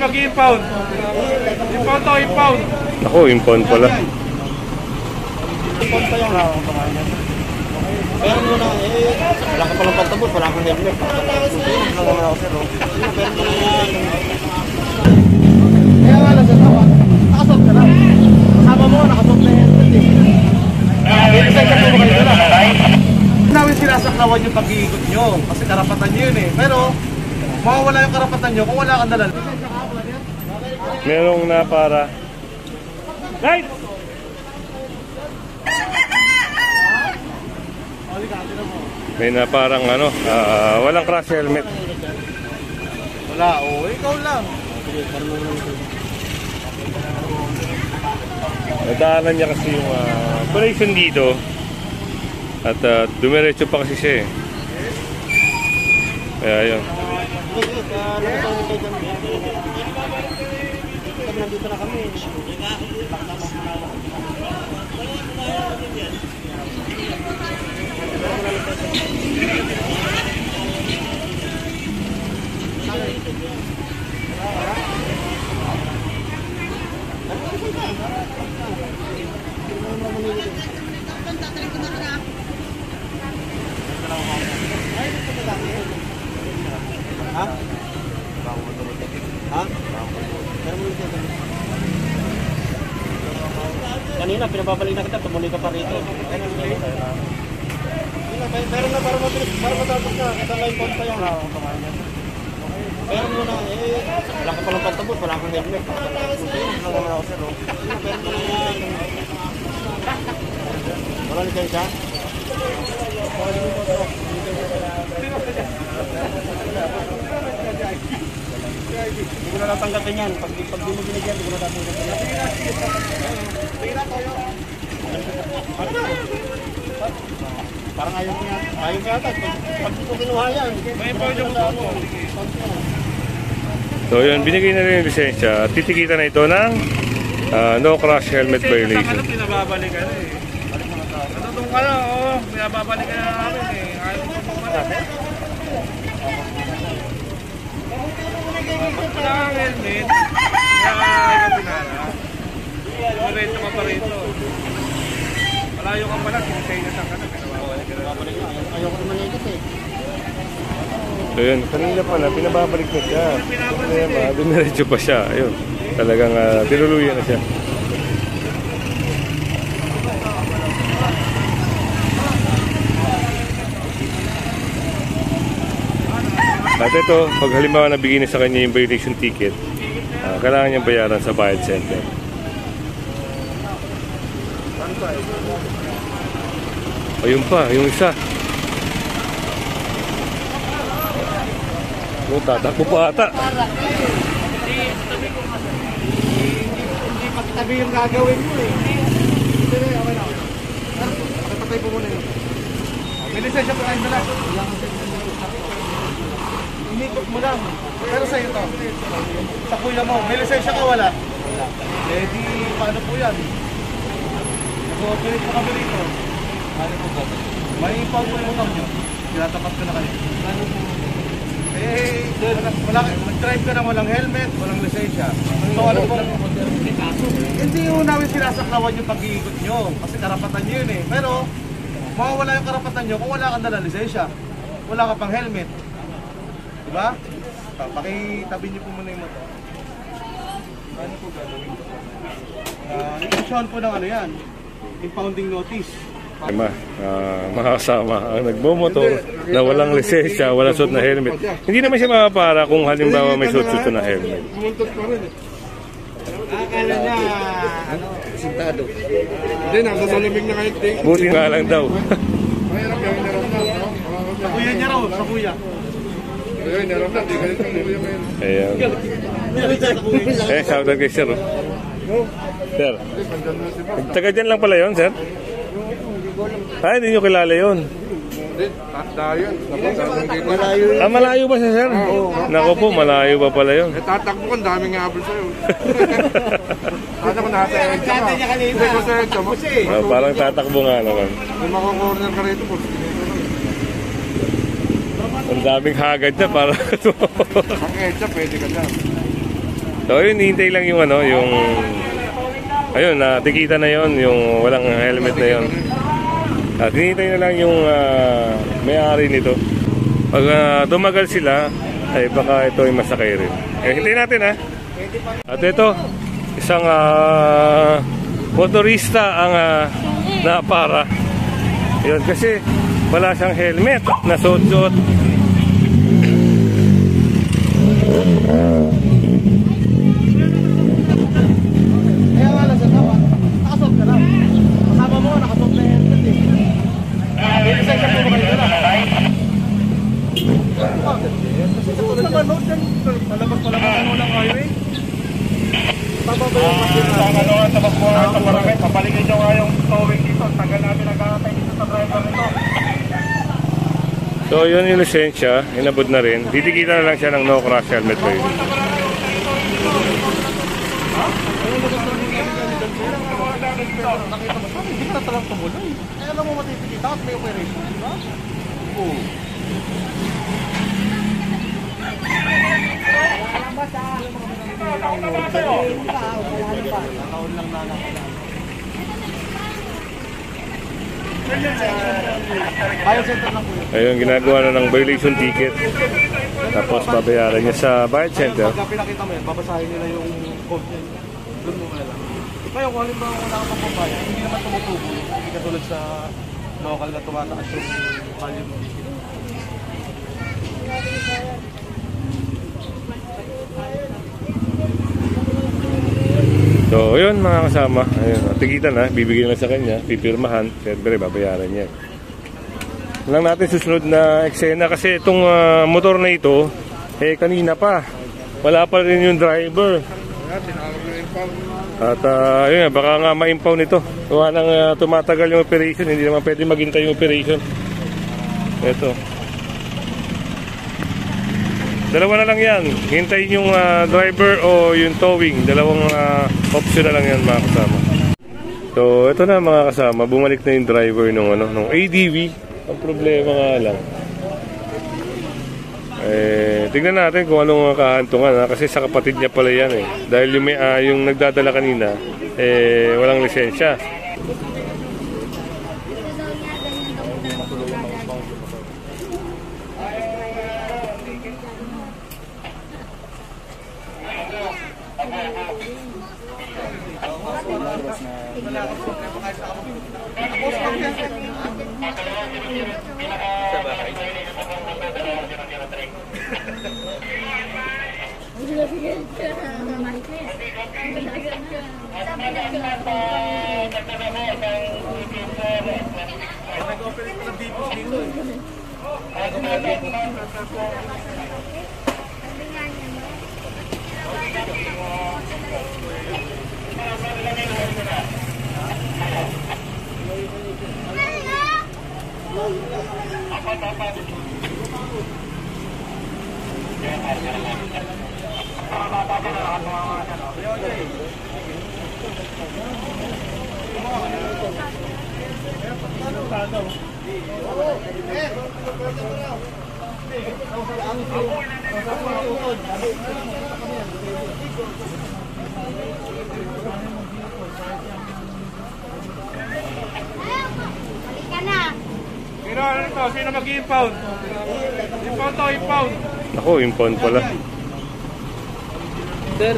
Mag-impound. Impound to, impound. Ako, impound pala. Impound pa yung hawak pa kanya. Pero muna, wala ka palang pantabot, wala kang helmet. Kaya nga lang sa tawa, nakasot ka na. Kasama mo, nakasot na helmet eh. Binisay ka po kayo doon ah. Nawin sinasaklawan yung pag-iikot nyo, kasi karapatan nyo yun eh. Pero, mawawala yung karapatan nyo kung wala kang dalal. Merong na para. Right! May na parang ano, walang crash helmet. Wala, oo, ikaw lang. Nadaanan niya kasi yung operation dito. At dumiretso pa kasi siya eh. Kaya yun. Nandito na kami. Ha? Ha? Kanina, pinababalik na kita, tumuli ka pa rito. Pero na, para matapos na, kita may phone pa yung hawak pa kanya. Pero muna, wala ka palang pantabot, wala kang helmet. Wala ni siya? Hindi ko na natanggapin yan. Pag di mo binigyan, hindi ko na natanggapin yan. Parang ayaw ko yan. Ayaw ko yata. Pag di ko kinuha yan. May pa yung mo. So yun, binigay na rin yung lisensya. Titikita na ito ng no crash helmet violation. Ano pinababalik ka na eh. Ano itong ka na, oo. Pinababalik ka na namin eh. Ayaw ko itong ka na. Pag wala kang helmet, kaya ikaw pinara. Diretso ka pa rito. Malayo ka pala, sinisaynasan ka na. Pinababalik ka na. Ayaw ko naman ikot eh. So yun, kanina pala, pinababalik na siya. Kaya dumiretso pa siya. Ayun, talagang tinuluyan na siya. At ito, pag halimbawa nabigay na sa kanya yung violation ticket, kailangan niyang bayaran sa bayad center. Ayun pa, yung isa. Tatakbo pa ata. Hindi pagtabi yung gagawin mo eh. Hindi, okay na. Pakipatay po muna yun. May lisensya pa kayo na lang. Inikot mo lang. Pero sa'yo to. Sa kuya mo, may lisensya ka wala? Eh di, paano po yan? Nag-operate pa kami rito. Ano po ba? May impound po yung motor nyo. Tinatapat ko na kayo. Ano po? Eh, mag-drive ka na walang helmet, walang lisensya. So ano po? Hindi yung namin sinasaklawan yung pag-iikot nyo. Kasi karapatan nyo yun eh. Pero, mawawala yung karapatan nyo kung wala kang dala lisensya. Wala ka pang helmet. Diba? Pakitabi nyo po muna yung motor. Ano po gagawin ko? I-issue po ng ano yan. Impounding notice. Mga kasama ang nagbomotor na walang lisensya, walang suot na helmet. Hindi naman siya mapapara kung halimbawa may suot na helmet. Akala niya, ano, sintado. Hindi, nasa salamig na kayo. Buti nga lang daw. Sa kuya niya raw, sa kuya. Ayun, naramdam, di ganito ang kuya ngayon. Ayan. Shoutout kay sir. Sir, taga dyan lang pala yun, sir? Ay, hindi nyo kilala yun. Hindi, tayo. Malayo ba siya, sir? Naku po, malayo pa pala yun. Eh, tatakbo ko, ang daming habol sa'yo. Ano ko nasa edge ka? Hindi ko sa edge mo. Parang tatakbo nga naman. Kung makakorner ka rito po. Ang daming hagad na para Ang edge, pwede ka dyan. So ayun, hihintay lang yung ano, yung ayun, nakikita na yon, yung walang helmet na yon. At hinihintay na lang yung may-ari nito. Pag tumagal sila, ay baka ito ay masakay rin. Eh, hintayin natin ha. At ito, isang motorista ang napara. Yun, kasi wala siyang helmet na suot-suot. Kaya nga lang sa tawa, nakasot ka lang. Kasama mo, nakasot na helmet eh. Isa siya po kayo na. Kasi sa tulad naman, no, dyan, palabas ano lang kayo eh. Pababayan pa din natin. Sa barangay, papaligay nyo nga yung towing dito. Tagal natin nagkakatay dito sa driver nito. So yun yung lisensya, inabot na rin. Titikita na lang siya ng no crash helmet ko yun. Hindi ka na talang tumuloy. Eh, alam mo matipikita at may operation, di ba? Oo. Ayun, ginagawa na ng violation ticket. Tapos babayaran niya sa bayad center. Pagka pinakita mo yan, babasahin nila yung code niya. Doon mo na lang. Kaya kung halimbawa wala kang pagbabayad, hindi naman tumutubo. Hindi katulad sa local na tumataas yung value ng ticket. So, yun mga kasama. Ayun, tigitan na, bibigyan lang sa kanya, pipirmahan, siyempre babayaran niya. Lang natin susunod na eksena kasi itong motor na ito, eh kanina pa, wala pa rin yung driver. At yun, baka nga ma-impound nito. Gawa nang tumatagal yung operation, hindi naman pwede maghintay yung operation. Ito. Dalawa na lang yan. Hintayin yung driver o yung towing. Dalawang option na lang yan mga kasama. So, ito na mga kasama. Bumalik na yung driver nung ADV. Ang problema nga lang. Tignan natin kung anong kahantungan. Kasi sa kapatid niya pala yan eh. Dahil yung nagdadala kanina, walang lisensya. Sino mag-impound? Impound to, impound. Ako, impound pala. Sir.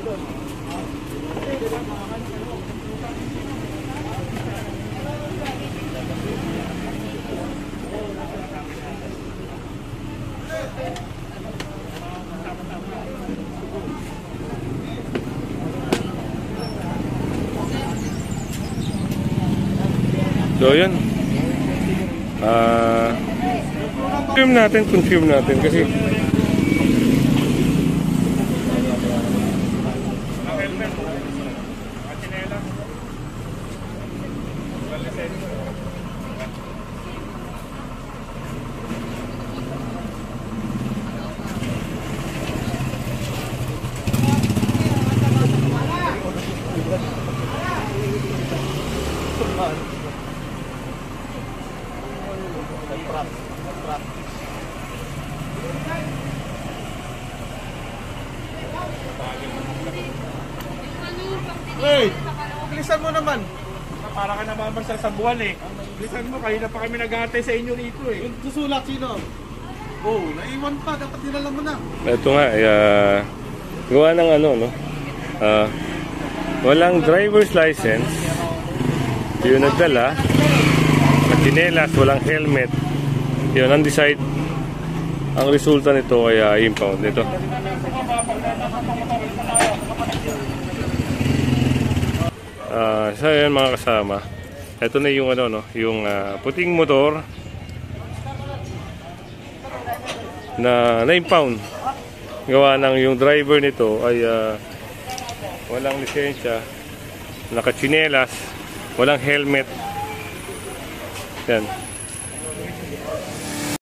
So yun. Confirm natin kasi Ang helmet. Ang tsinelas. Walang lisensya. Hey! Bilisan mo naman. Para ka namamarsal sa buwan eh. Bilisan mo, kanina pa kami nag-aantay sa inyo rito eh. Yung susulat sino? Oh, naiwan pa. Dapat dinala mo na. ito nga, gawa ng ano, no? Walang driver's license. Yung nagdala, tsinelas, walang helmet. Yun, undecide. Ang resulta nito ay impound. Ito. So yun mga kasama. Ito na yung ano, no? Yung puting motor na impound. Gawa ng yung driver nito ay walang lisensya, nakatsinelas, walang helmet. Yan.